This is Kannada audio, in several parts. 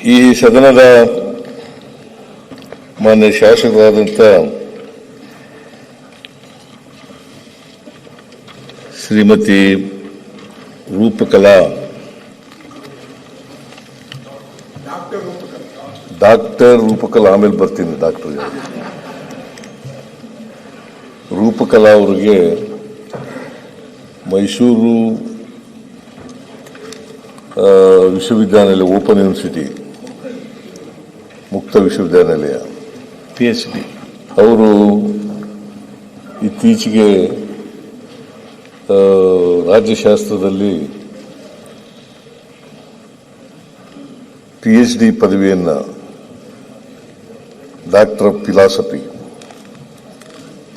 ಈ ಸದನದ ಮಾನ್ಯ ಶಾಸಕರಾದಂಥ ಶ್ರೀಮತಿ ರೂಪಕಲಾ ಡಾಕ್ಟರ್ ರೂಪಕಲಾ ಆಮೇಲೆ ಬರ್ತೀನಿ. ಡಾಕ್ಟರ್ ರೂಪಕಲಾ ಅವರಿಗೆ ಮೈಸೂರು ವಿಶ್ವವಿದ್ಯಾನಿಲಯ ಓಪನ್ ಯೂನಿವರ್ಸಿಟಿ ಮುಕ್ತ ವಿಶ್ವವಿದ್ಯಾನಿಲಯ PhD ಅವರು ಇತ್ತೀಚೆಗೆ ರಾಜ್ಯಶಾಸ್ತ್ರದಲ್ಲಿ PhD ಪದವಿಯನ್ನು ಡಾಕ್ಟರ್ ಆಫ್ ಫಿಲಾಸಫಿ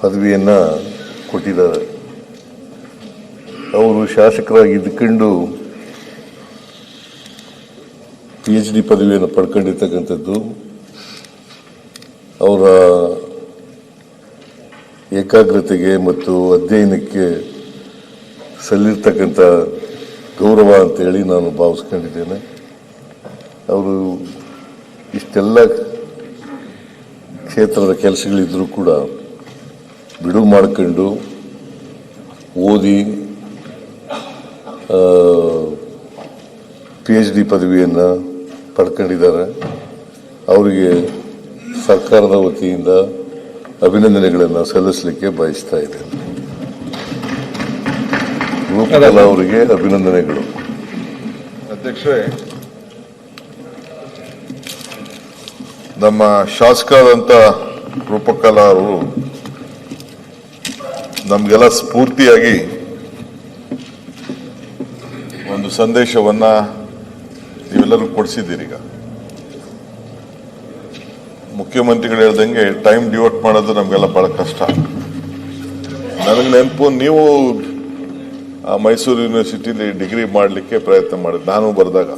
ಪದವಿಯನ್ನು ಕೊಟ್ಟಿದ್ದಾರೆ. ಅವರು ಶಾಸಕರಾಗಿ ಇದ್ಕೊಂಡು PhD ಪದವಿಯನ್ನು ಪಡ್ಕೊಂಡಿರ್ತಕ್ಕಂಥದ್ದು ಅವರ ಏಕಾಗ್ರತೆಗೆ ಮತ್ತು ಅಧ್ಯಯನಕ್ಕೆ ಸಲ್ಲಿರ್ತಕ್ಕಂಥ ಗೌರವ ಅಂತೇಳಿ ನಾನು ಭಾವಿಸ್ಕೊಂಡಿದ್ದೇನೆ. ಅವರು ಇಷ್ಟೆಲ್ಲ ಕ್ಷೇತ್ರದ ಕೆಲಸಗಳಿದ್ರೂ ಕೂಡ ಬಿಡುವು ಮಾಡಿಕೊಂಡು ಓದಿ PhD ಪದವಿಯನ್ನು ಪಡ್ಕೊಂಡಿದ್ದಾರೆ. ಅವರಿಗೆ ಸರ್ಕಾರದ ವತಿಯಿಂದ ಅಭಿನಂದನೆಗಳನ್ನು ಸಲ್ಲಿಸಲಿಕ್ಕೆ ಬಯಸ್ತಾ ಇದ್ದೇನೆ. ರೂಪಕಲಾ ಅವರಿಗೆ ಅಭಿನಂದನೆಗಳು. ಅಧ್ಯಕ್ಷರೇ, ನಮ್ಮ ಶಾಸಕರಾದಂಥ ರೂಪಕಲಾ ಅವರು ನಮಗೆಲ್ಲ ಸ್ಫೂರ್ತಿಯಾಗಿ ಒಂದು ಸಂದೇಶವನ್ನ ನೀವೆಲ್ಲರೂ ಕೊಡಿಸಿದ್ದೀರಿ. ಈಗ ಮುಖ್ಯಮಂತ್ರಿಗಳು ಹೇಳ್ದಂಗೆ ಟೈಮ್ ಡಿವೋಟ್ ಮಾಡೋದು ನಮಗೆಲ್ಲ ಬಹಳ ಕಷ್ಟ. ನನಗೆ ನೆನಪು, ನೀವು ಮೈಸೂರು ಯೂನಿವರ್ಸಿಟಿಲಿ ಡಿಗ್ರಿ ಮಾಡಲಿಕ್ಕೆ ಪ್ರಯತ್ನ ಮಾಡಿದೆ. ನಾನು ಬರೆದಾಗ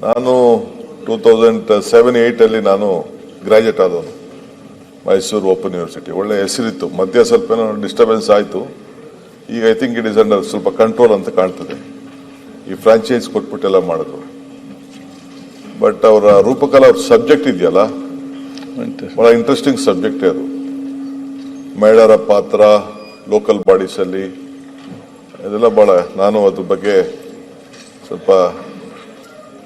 ನಾನು 2007-8 ನಾನು ಗ್ರಾಜ್ಯುಯೇಟ್ ಆದವನು. ಮೈಸೂರು ಓಪನ್ ಯೂನಿವರ್ಸಿಟಿ ಒಳ್ಳೆ ಹೆಸರಿತ್ತು. ಮಧ್ಯ ಸ್ವಲ್ಪ ಡಿಸ್ಟರ್ಬೆನ್ಸ್ ಆಯಿತು. ಈಗ I think it is under ಸ್ವಲ್ಪ ಕಂಟ್ರೋಲ್ ಅಂತ ಕಾಣ್ತದೆ. ಈ ಫ್ರಾಂಚೈಸ್ ಕೊಟ್ಬಿಟ್ಟೆಲ್ಲ ಮಾಡಿದ್ರು. ಬಟ್ ಅವರ ರೂಪಕಲಾ ಅವ್ರ ಸಬ್ಜೆಕ್ಟ್ ಇದೆಯಲ್ಲ, ಬಹಳ ಇಂಟ್ರೆಸ್ಟಿಂಗ್ ಸಬ್ಜೆಕ್ಟ್ ಅದು. ಮಹಿಳೆಯರ ಪಾತ್ರ ಲೋಕಲ್ ಬಾಡೀಸ್ ಅಲ್ಲಿ ಇದೆಲ್ಲ ಬಹಳ, ನಾನು ಅದ್ರ ಬಗ್ಗೆ ಸ್ವಲ್ಪ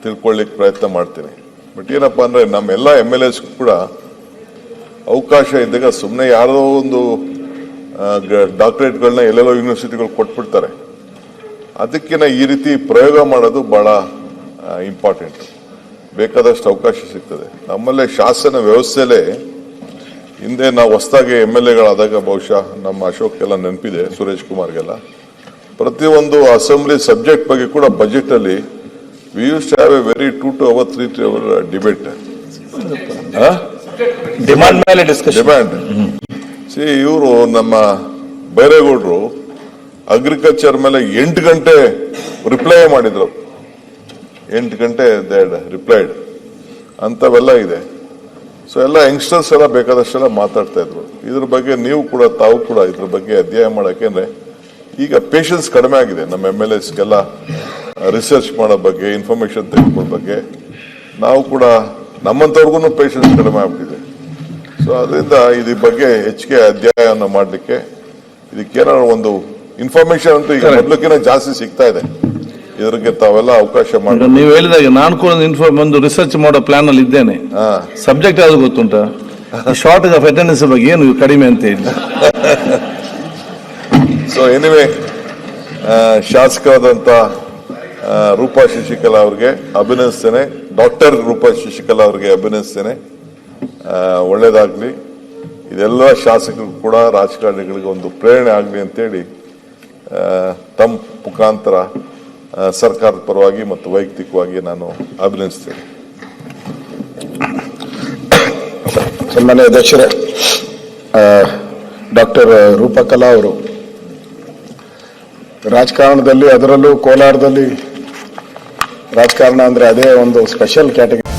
ತಿಳ್ಕೊಳ್ಳಿಕ್ಕೆ ಪ್ರಯತ್ನ ಮಾಡ್ತೀನಿ. ಬಟ್ ಏನಪ್ಪಾ ಅಂದ್ರೆ, ನಮ್ಮೆಲ್ಲ MLAs ಕೂಡ ಅವಕಾಶ ಇದ್ದಾಗ ಸುಮ್ಮನೆ ಯಾರೋ ಒಂದು ಡಾಕ್ಟರೇಟ್ಗಳನ್ನ ಎಲ್ಲೆಲ್ಲೋ ಯೂನಿವರ್ಸಿಟಿಗಳು ಕೊಟ್ಬಿಡ್ತಾರೆ. ಅದಕ್ಕಿಂತ ಈ ರೀತಿ ಪ್ರಯೋಗ ಮಾಡೋದು ಬಹಳ ಇಂಪಾರ್ಟೆಂಟ್. ಬೇಕಾದಷ್ಟು ಅವಕಾಶ ಸಿಗ್ತದೆ. ನಮ್ಮಲ್ಲೇ ಶಾಸನ ವ್ಯವಸ್ಥೆಯಲ್ಲೇ ಹಿಂದೆ ನಾವು ಹೊಸದಾಗಿ MLAಗಳಾದಾಗ ಬಹುಶಃ ನಮ್ಮ ಅಶೋಕ್ಗೆಲ್ಲ ನೆನಪಿದೆ, ಸುರೇಶ್ ಕುಮಾರ್ಗೆಲ್ಲ, ಪ್ರತಿಯೊಂದು ಅಸೆಂಬ್ಲಿ ಸಬ್ಜೆಕ್ಟ್ ಬಗ್ಗೆ ಕೂಡ ಬಜೆಟ್ ಅಲ್ಲಿ we used to have a very 2 to 3 hour debate. Demand ಇವರು ನಮ್ಮ ಬೈರೇಗೌಡರು ಅಗ್ರಿಕಲ್ಚರ್ ಮೇಲೆ 8 ಗಂಟೆ ರಿಪ್ಲೈ ಮಾಡಿದ್ರು. 8 ಗಂಟೆ ರಿಪ್ಲೈಡ್ ಅಂತವೆಲ್ಲ ಇದೆ. ಸೊ ಎಲ್ಲ ಯಂಗ್ಸ್ಟರ್ಸ್ ಎಲ್ಲ ಬೇಕಾದಷ್ಟೆಲ್ಲ ಮಾತಾಡ್ತಾ ಇದ್ರು. ಇದ್ರ ಬಗ್ಗೆ ನೀವು ಕೂಡ, ತಾವು ಕೂಡ ಇದ್ರ ಬಗ್ಗೆ ಅಧ್ಯಯನ ಮಾಡಕ್ಕೆ, ಈಗ ಪೇಷನ್ಸ್ ಕಡಿಮೆ ಆಗಿದೆ ನಮ್ಮ MLAಸ್ಗೆಲ್ಲ ರಿಸರ್ಚ್ ಮಾಡೋ ಬಗ್ಗೆ, ಇನ್ಫಾರ್ಮೇಶನ್ ತೆಗೆದುಕೊಳ್ಳೋ ಬಗ್ಗೆ. ನಾವು ಕೂಡ ನಮ್ಮಂತವ್ರಿಗೂ ಪೇಷನ್ಸ್ ಕಡಿಮೆ ಆಗ್ಬಿಟ್ಟಿದೆ. ಸೊ ಅದರಿಂದ ಇದ್ರ ಬಗ್ಗೆ ಹೆಚ್ಚಿಗೆ ಅಧ್ಯಯನ ಮಾಡಲಿಕ್ಕೆ, ಇದಕ್ಕೇನಾದ್ರು ಒಂದು ಇನ್ಫಾರ್ಮೇಶನ್ ಅಂತೂ ಈಗ ಮೊದಲಕ್ಕಿಂತ ಜಾಸ್ತಿ ಸಿಗ್ತಾ ಇದೆ. ಇದಕ್ಕೆ ತಾವೆಲ್ಲ ಅವಕಾಶ ಮಾಡಿ. ನೀವು ಹೇಳಿದಾಗ ನಾನು ಕೂಡ ಒಂದು ರಿಸರ್ಚ್ ಮಾಡೋ ಪ್ಲಾನ್ ಅಲ್ಲಿ ಇದ್ದೇನೆ. ಸಬ್ಜೆಕ್ಟ್ ಯಾವ್ದು ಗೊತ್ತುಂಟಾ? ಶಾರ್ಟೇಜ್ ಆಫ್ ಅಟೆಂಡೆನ್ಸ್ ಬಗ್ಗೆ ಏನು ಕಡಿಮೆ ಅಂತ ಹೇಳಿ. ಸೊ ಎನಿವೆ, ಶಾಸಕರಾದಂತ ರೂಪಾ ಶಶಿಕಲಾ ಅವ್ರಿಗೆ ಅಭಿನಂದಿಸ್ತೇನೆ. ಡಾಕ್ಟರ್ ರೂಪಾ ಶಶಿಕಲಾ ಅವ್ರಿಗೆ ಅಭಿನಂದಿಸ್ತೇನೆ. ಒಳ್ಳೇದಾಗ್ಲಿ. ಇದೆಲ್ಲ ಶಾಸಕರು ಕೂಡ ರಾಜಕಾರಣಿಗಳಿಗೆ ಒಂದು ಪ್ರೇರಣೆ ಆಗಲಿ ಅಂತೇಳಿ ತಮ್ಮ ಮುಖಾಂತರ ಸರ್ಕಾರದ ಪರವಾಗಿ ಮತ್ತು ವೈಯಕ್ತಿಕವಾಗಿ ನಾನು ಅಭಿನಂದಿಸ್ತೇನೆ. ಸನ್ಮಾನ್ಯ ಅಧ್ಯಕ್ಷರೇ, ಡಾಕ್ಟರ್ ರೂಪಕಲಾ ಅವರು ರಾಜಕಾರಣದಲ್ಲಿ, ಅದರಲ್ಲೂ ಕೋಲಾರದಲ್ಲಿ ರಾಜಕಾರಣ ಅಂದ್ರೆ ಅದೇ ಒಂದು ಸ್ಪೆಷಲ್ ಕ್ಯಾಟಗರಿ.